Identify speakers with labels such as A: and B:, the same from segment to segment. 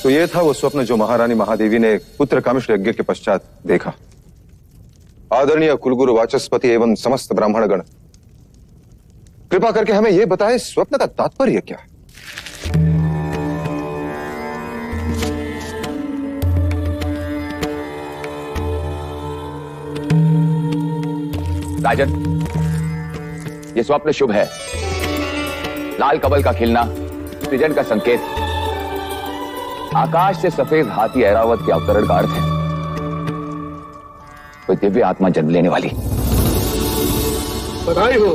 A: तो ये था वो स्वप्न जो महारानी महादेवी ने पुत्र कामेश्वर यज्ञ के पश्चात देखा। आदरणीय कुलगुरु वाचस्पति एवं समस्त ब्राह्मणगण, कृपा करके हमें यह बताएं, स्वप्न का तात्पर्य क्या है?
B: राजन, ये स्वप्न शुभ है। लाल कमल का खिलना सृजन का संकेत, आकाश से सफेद हाथी ऐरावत के अवतरण का अर्थ है। कोई दिव्य आत्मा जन्म लेने वाली।
C: बधाई हो,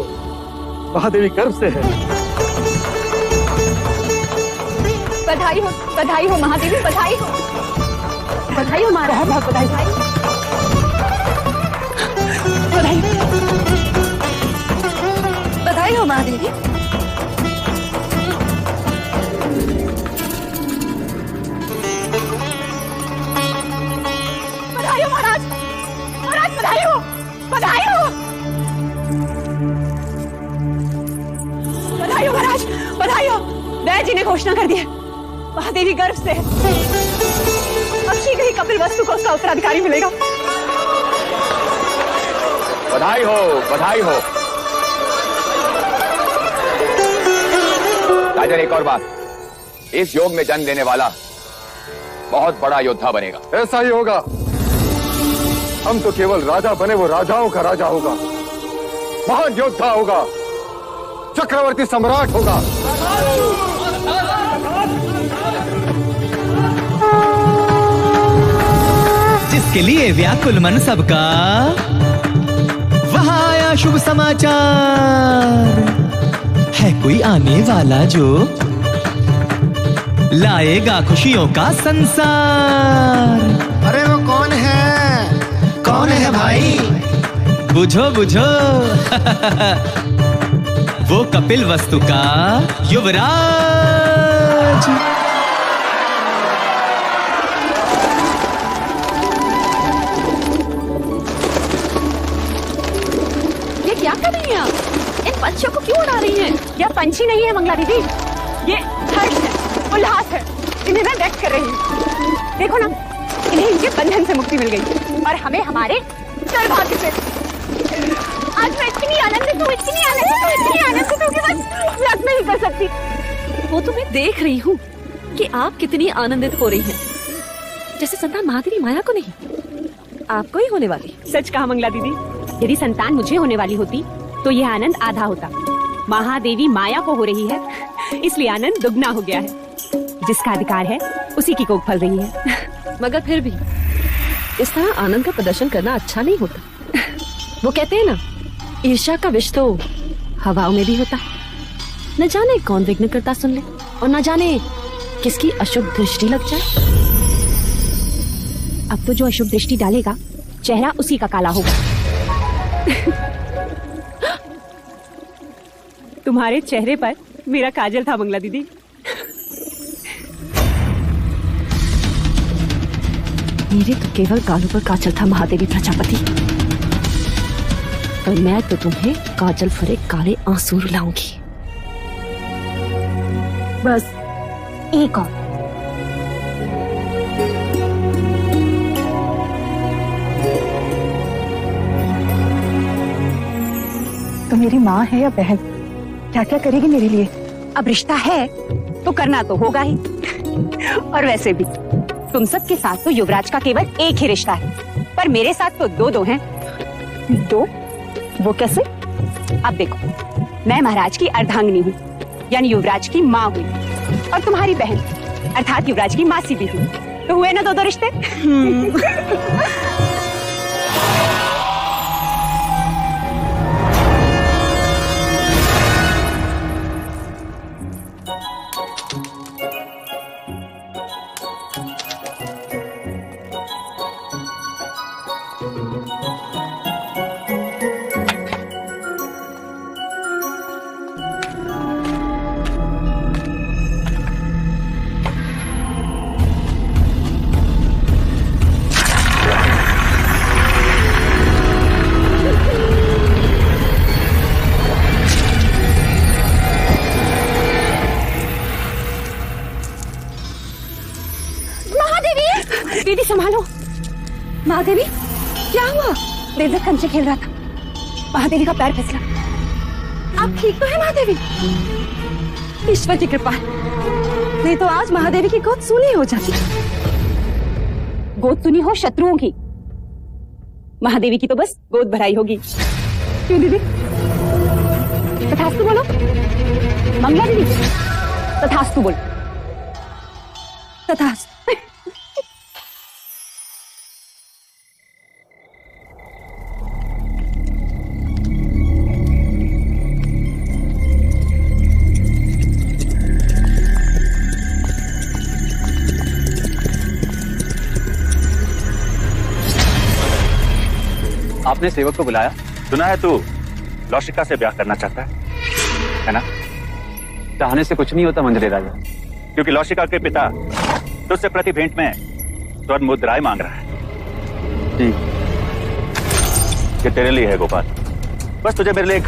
C: महादेवी गर्भ से है।
D: बधाई हो महादेवी, बधाई हो महाराज, बहुत बधाई। बधाई हो महादेवी। बधाई हो महाराज, बधाई हो। बधाई हो महाराज, बधाई हो। वैद्य जी ने घोषणा कर दी है, महादेवी गर्भ से है। अब शीघ्र ही कपिल वस्तु को उसका उत्तराधिकारी मिलेगा।
B: बधाई हो, बधाई हो। राजन, एक और बात, इस योग में जन्म लेने वाला बहुत बड़ा योद्धा बनेगा।
A: ऐसा ही होगा। हम तो केवल राजा बने, वो राजाओं का राजा होगा, महान योद्धा होगा, चक्रवर्ती सम्राट होगा।
E: जिसके लिए व्याकुल मन सबका, वहां आया शुभ समाचार। है कोई आने वाला जो लाएगा खुशियों का संसार।
F: अरे वो कौन है? कौन है भाई?
E: बुझो बुझो वो कपिल वस्तु का युवराज।
D: ये क्या कर रही हैं आप? इन पंछियों को क्यों उड़ा रही हैं? यह पंछी नहीं है मंगला दीदी, ये हर्ष है, उल्लास है। इन्हें मैं व्यक्त कर रही हूँ। देखो ना, इन्हें इनके बंधन से मुक्ति मिल गई और हमें हमारे सौभाग्य से। आज मैं इतनी आनंदित हूँ, इतनी आनंदित हूँ कि बस व्यक्त नहीं कर सकती।
G: वो तो मैं देख रही हूँ कि आप कितनी आनंदित हो रही हैं, जैसे संतान महादेवी माया को नहीं, आपको ही होने वाली।
D: सच कहा मंगला दीदी, यदि संतान मुझे होने वाली होती तो यह आनंद आधा होता। महादेवी माया को हो रही है, इसलिए आनंद दुगना हो गया है। जिसका अधिकार है उसी की कोख फल रही है।
G: मगर फिर भी इस तरह आनंद का प्रदर्शन करना अच्छा नहीं होता। वो कहते हैं ना, ईर्ष्या का विष तो हवाओं में भी होता है। न जाने कौन विघ्न करता सुन ले और न जाने किसकी अशुभ दृष्टि लग जाए।
D: अब तो जो अशुभ दृष्टि डालेगा चेहरा उसी का काला होगा। तुम्हारे चेहरे पर मेरा काजल था मंगला दीदी।
G: मेरे तो केवल गालों पर काजल था महादेवी प्रजापति, और मैं तो तुम्हें काजल भरे काले आंसू रुलाऊंगी।
D: बस एक और।
H: तो मेरी माँ है या बहन, क्या क्या करेगी मेरे लिए?
D: अब रिश्ता है तो करना तो होगा ही। और वैसे भी तुम सबके साथ तो युवराज का केवल एक ही रिश्ता है, पर मेरे साथ तो दो दो हैं।
H: दो? वो कैसे?
D: अब देखो, मैं महाराज की अर्धांगिनी हूँ, यानी युवराज की माँ हुई, और तुम्हारी बहन अर्थात युवराज की मासी भी हुई। तो हुए ना दो दो रिश्ते। दीदी संभालो। महादेवी क्या हुआ? देवदत्त कंचे खेल रहा था, महादेवी का पैर फिसला। आप ठीक तो है महादेवी? ईश्वर की कृपा, नहीं तो आज महादेवी की गोद सूनी हो जाती। गोद सुनी हो शत्रुओं की, महादेवी की तो बस गोद भराई होगी। क्यों दीदी? तथास्तु बोलो। मंगला दीदी तथास्तु बोलो। तथास्तु।
C: आपने सेवक को बुलाया? सुना है तू लौशिका से ब्याह करना चाहता है ना? चाहने से कुछ नहीं होता मंजरे राजा, क्योंकि लौशिका के पिता तुझसे प्रति भेंट में स्वर्ण मुद्राएं मांग रहा है। जी, ये तेरे लिए है गोपाल। बस तुझे मेरे लिए एक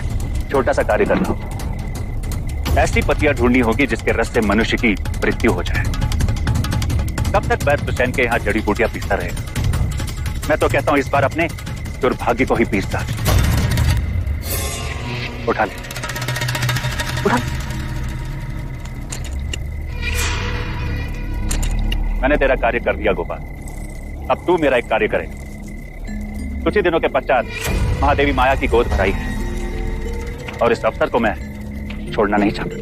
C: छोटा सा कार्य करना होगा। ऐसी पतियां ढूंढनी होगी जिसके रस से मनुष्य की मृत्यु हो जाए। तब तक बैत हुसैन के यहाँ जड़ी बूटियां पीसता रहेगा। मैं तो कहता हूं इस बार अपने दुर्भाग्य को ही पीसता। उठा ले, उठा। मैंने तेरा कार्य कर दिया गोपाल, अब तू मेरा एक कार्य करे। कुछ ही दिनों के पश्चात महादेवी माया की गोद भराई है और इस अवसर को मैं छोड़ना नहीं चाहता।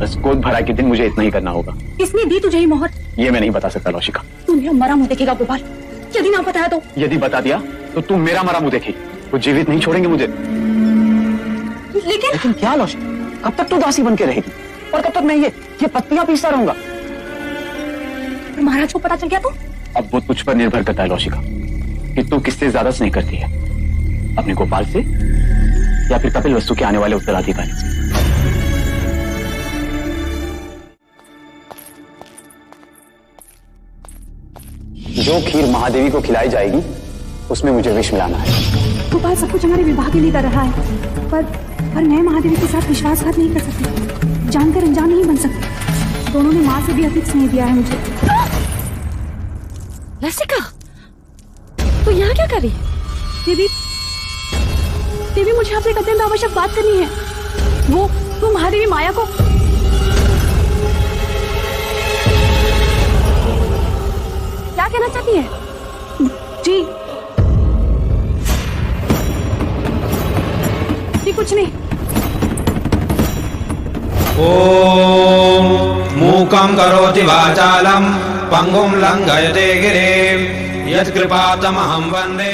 C: बस गोद भराई के दिन मुझे इतना ही करना होगा।
D: किसने दी तुझे ये मोहर?
C: ये मैं नहीं बता सकता लौशिका।
D: तू मेरा मरा मुंह देखेगा गोपाल, यदि ना बताया तो?
C: यदि बता दिया तो तू मेरा मरा मुंह देखेगी, वो जीवित नहीं छोड़ेंगे मुझे। लेकिन क्या लौशिका, कब तक तू दासी बन के रहेगी और कब तक मैं ये पत्तियां पीसता रहूंगा?
D: महाराज को पता चल गया तो?
C: अब वो तुझ पर निर्भर करता है लौशिका कि तू किससे ज्यादा स्नेह करती है, अपने गोपाल से या फिर कपिल वस्तु के आने वाले उत्तराधिकारी से। जो खीर महादेवी को खिलाई जाएगी उसमें मुझे विष मिलाना है।
H: गोपाल सब कुछ हमारे विवाह के लिए कर रहा है, पर मैं महादेवी के साथ विश्वासघात नहीं कर सकती, जानकर अनजान नहीं बन सकती। दोनों ने माँ से भी अधिक स्नेह दिया है मुझे।
G: लसिका, तू यहाँ क्या कर रही है?
D: देवी मुझे आपसे एक अत्यंत आवश्यक बात करनी है। वो महादेवी माया को क्या कहना चाहती है? जी कुछ नहीं।
I: ओम मूकं करोति वाचालं पंगुं लंघयते गिरिं यत्कृपातमहं वन्दे।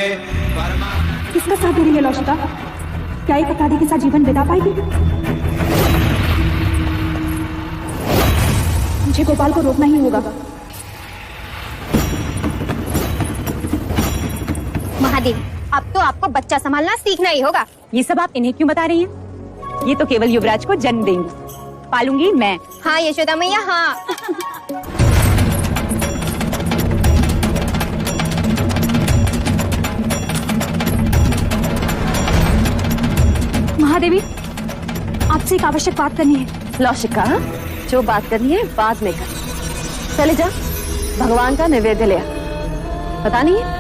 H: किसका साथ दे रही है लौशिका? क्या एक अपराधी के साथ जीवन बिता पाएगी? मुझे गोपाल को रोकना ही होगा।
D: महादेवी, अब तो आपको बच्चा संभालना सीखना ही होगा। ये सब आप इन्हें क्यों बता रही हैं? ये तो केवल युवराज को जन्म देंगी, पालूंगी मैं। हाँ यशोदा मैया, हाँ।
H: महादेवी, आपसे एक आवश्यक बात करनी है।
G: लौशिका, जो बात करनी है बाद में कर। चले जा, भगवान का नैवेद्य ले आ। पता नहीं है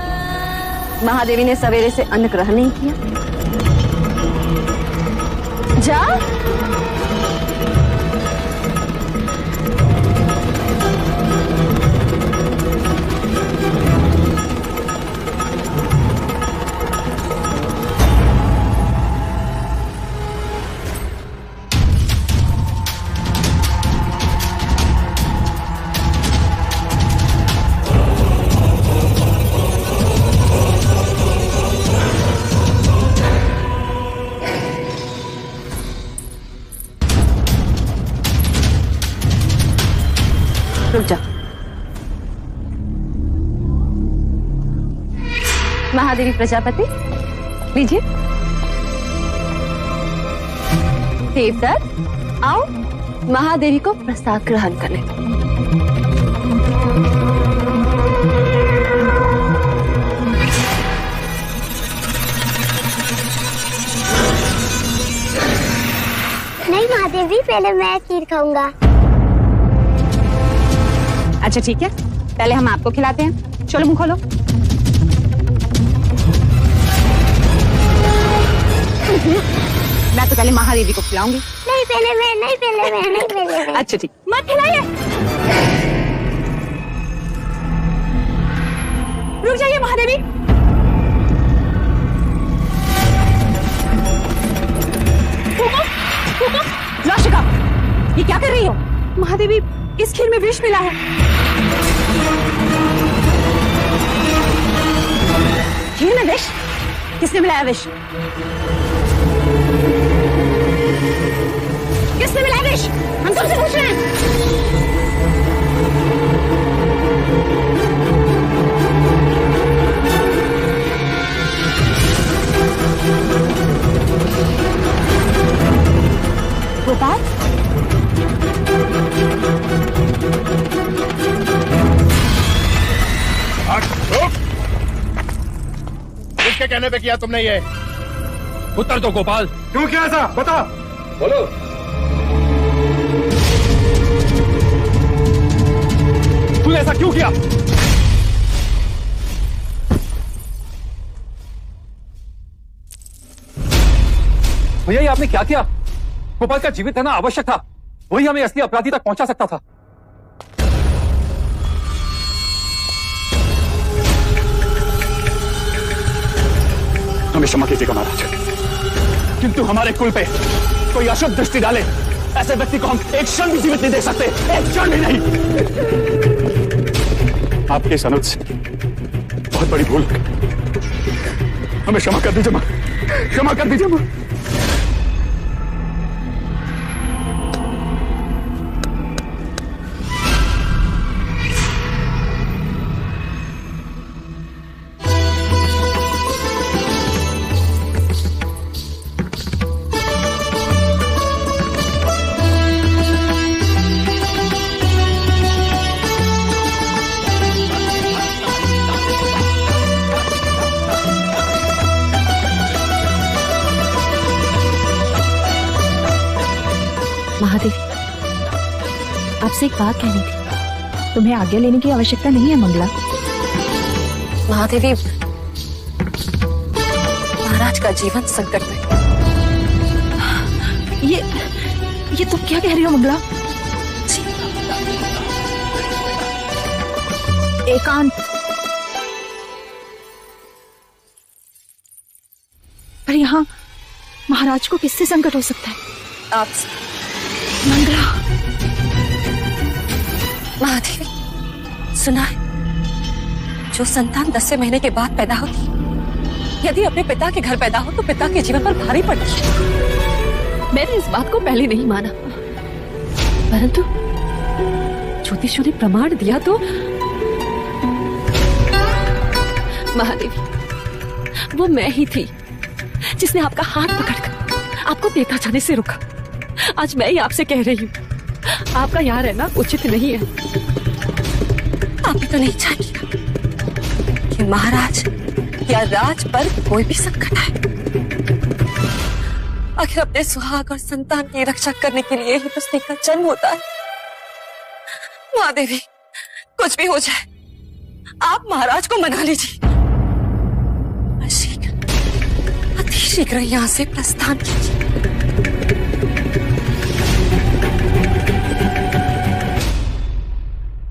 G: महादेवी ने सवेरे से अन्न ग्रहण नहीं किया। जा। रुक जा। महादेवी प्रजापति, लीजिए। देवदत्त, आओ महादेवी को प्रसाद ग्रहण कर ले।
J: नहीं महादेवी, पहले मैं खीर खाऊंगा।
D: अच्छा ठीक है, पहले हम आपको खिलाते हैं। चलो मुंह खोलो। मैं तो पहले महादेवी को खिलाऊंगी।
J: नहीं पहले मैं, नहीं पहले मैं, नहीं पहले मैं।
D: अच्छा ठीक, मत खिलाइए। रुक जाइए महादेवी। लौशिका, ये क्या कर रही हो? महादेवी, इस खीर में विष मिला है। खीर में विष? किसने मिलाया विष? किसने मिलाया विष? हम तुमसे पूछ रहे हैं। गोपाल,
K: किसके कहने पे किया तुमने ये?
I: उत्तर दो गोपाल।
K: क्यों किया ऐसा? बता।
I: बोलो।
K: तूने ऐसा क्यों किया?
I: भैया ये आपने क्या किया? गोपाल का जीवित रहना आवश्यक था, वही हमें असली अपराधी तक पहुंचा सकता था।
C: हमें क्षमा कीजिएगा महाराज, किंतु हमारे कुल पे कोई अशुभ दृष्टि डाले ऐसे व्यक्ति को हम एक क्षण भी जीवित नहीं देख सकते, एक क्षण भी नहीं। आपके इस अनुज से बहुत बड़ी भूल, हमें क्षमा कर दीजिए मां, क्षमा कर दीजिए मां।
H: महादेवी, आपसे एक बात कहनी थी। तुम्हें आज्ञा लेने की आवश्यकता नहीं है मंगला।
G: महादेवी, महाराज का जीवन संकट में।
H: ये तुम क्या कह रही हो मंगला? एकांत, पर यहाँ महाराज को किससे संकट हो सकता है?
G: आपसे।
H: मंगला।
G: महादेवी, सुना है जो संतान 10वें महीने के बाद पैदा होती, यदि अपने पिता के घर पैदा हो तो पिता के जीवन पर भारी पड़ती है।
L: मैंने इस बात को पहले नहीं माना, परंतु ज्योतिषियों ने प्रमाण दिया तो महादेवी, वो मैं ही थी जिसने आपका हाथ पकड़कर आपको पिता जाने से रोका। आज मैं ही आपसे कह रही हूँ, आपका यहाँ रहना उचित नहीं है।
G: आप भी तो नहीं चाहिए कि महाराज या राज पर कोई भी संकट आए। आखिर अपने सुहाग और संतान की रक्षा करने के लिए ही तो स्त्री का जन्म होता है। महादेवी, कुछ भी हो जाए, आप महाराज को मना लीजिए। शीघ्र, अति शीघ्र यहाँ से प्रस्थान कीजिए।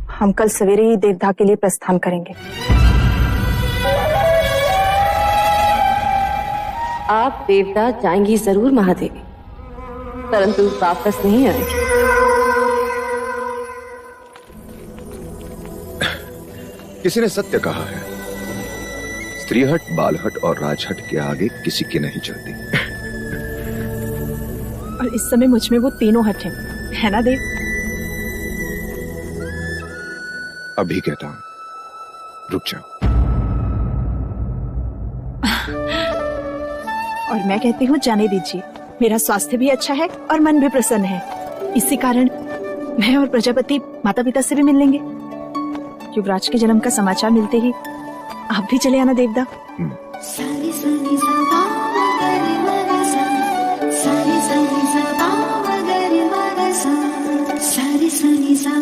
H: हम कल सवेरे ही देवदाह के लिए प्रस्थान करेंगे।
L: आप देवदाह जाएंगी जरूर महादेवी, परंतु वापस नहीं आएंगी।
A: किसी ने सत्य कहा है, स्त्रीहट, बालहट और राजहट के आगे किसी की नहीं चलती।
H: और इस समय मुझ में वो तीनों हट हैं, है ना देव?
A: अभी कहता हूं, रुक जाओ।
H: और मैं कहती हूँ जाने दीजिए। मेरा स्वास्थ्य भी अच्छा है और मन भी प्रसन्न है। इसी कारण मैं और प्रजापति माता पिता से भी मिल लेंगे। युवराज के जन्म का समाचार मिलते ही आप भी चले आना देवदा।
J: सारी सारी सा
H: अच्छा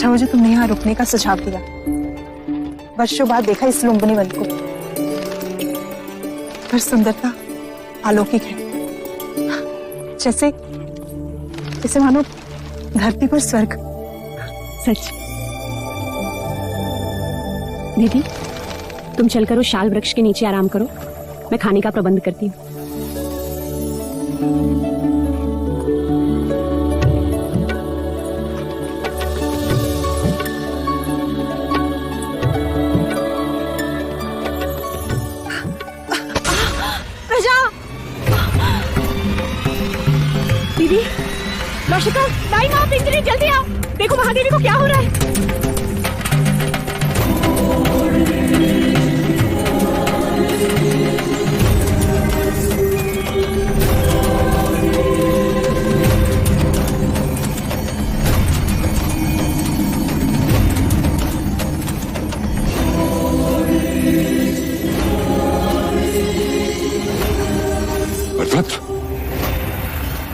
H: मुझे तुमने यहाँ रुकने का सुझाव दिया। वर्षों बाद देखा इस लुम्बिनी वन को, पर सुंदरता अलौकिक है, जैसे जैसे मानो धरती पर स्वर्ग।
D: सच। दीदी तुम चलकर उस शाल वृक्ष के नीचे आराम करो, मैं खाने का प्रबंध करती हूँ। दीदी, लौशिका, दाई माँ, पिंजरी, जल्दी आओ, देखो महादेवी को क्या हो रहा है।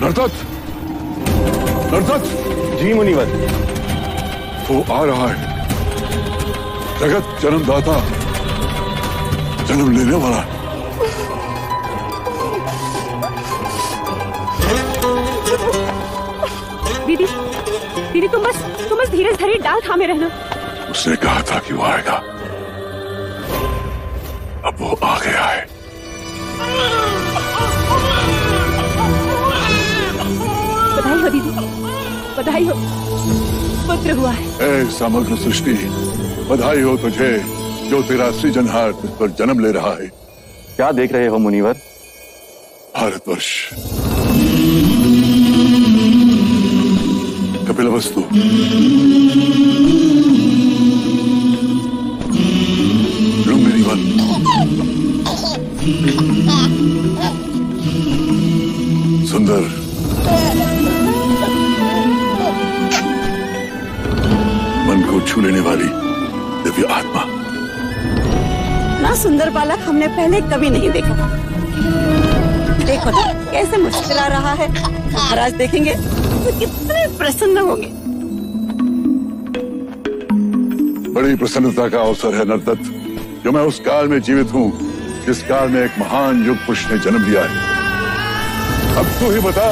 M: नरदत्त, नरदत्त।
A: जी मुनिवर।
M: वो आ रहा है, जगत जन्मदाता, जन्म लेने वाला।
D: दीदी, दीदी तुम बस धीरज धरी डाल थामे रहना।
M: उसने कहा था कि वो आएगा, अब वो आ गया है।
D: बधाई हो दीदी, बधाई हो, पुत्र हुआ है।
M: ऐ समग्र सृष्टि, बधाई हो तुझे जो तेरा सृजनहार तुझ पर जन्म ले रहा है।
C: क्या देख रहे हो मुनिवर?
M: भारतवर्ष, कपिलवस्तु, लुम्बिनी वन, सुंदर, मन को छू लेने वाली दिव्य आत्मा।
N: ना सुंदर बालक हमने पहले कभी नहीं देखा। देखो ना कैसे मुस्कुरा रहा है, महाराज देखेंगे तो कितने प्रसन्न होंगे।
M: बड़ी प्रसन्नता का अवसर है नरदत्त, जो मैं उस काल में जीवित हूँ जिस काल में एक महान युग पुरुष ने जन्म लिया है। अब तू ही बता,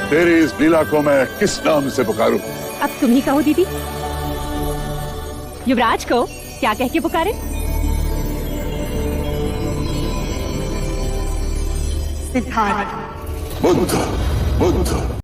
M: तेरी इस लीला को मैं किस नाम से पुकारूं?
D: अब तुम ही कहो दीदी। युवराज को क्या कह के पुकारे?
N: सिद्धार्थ।
M: बुद्ध, बुद्ध।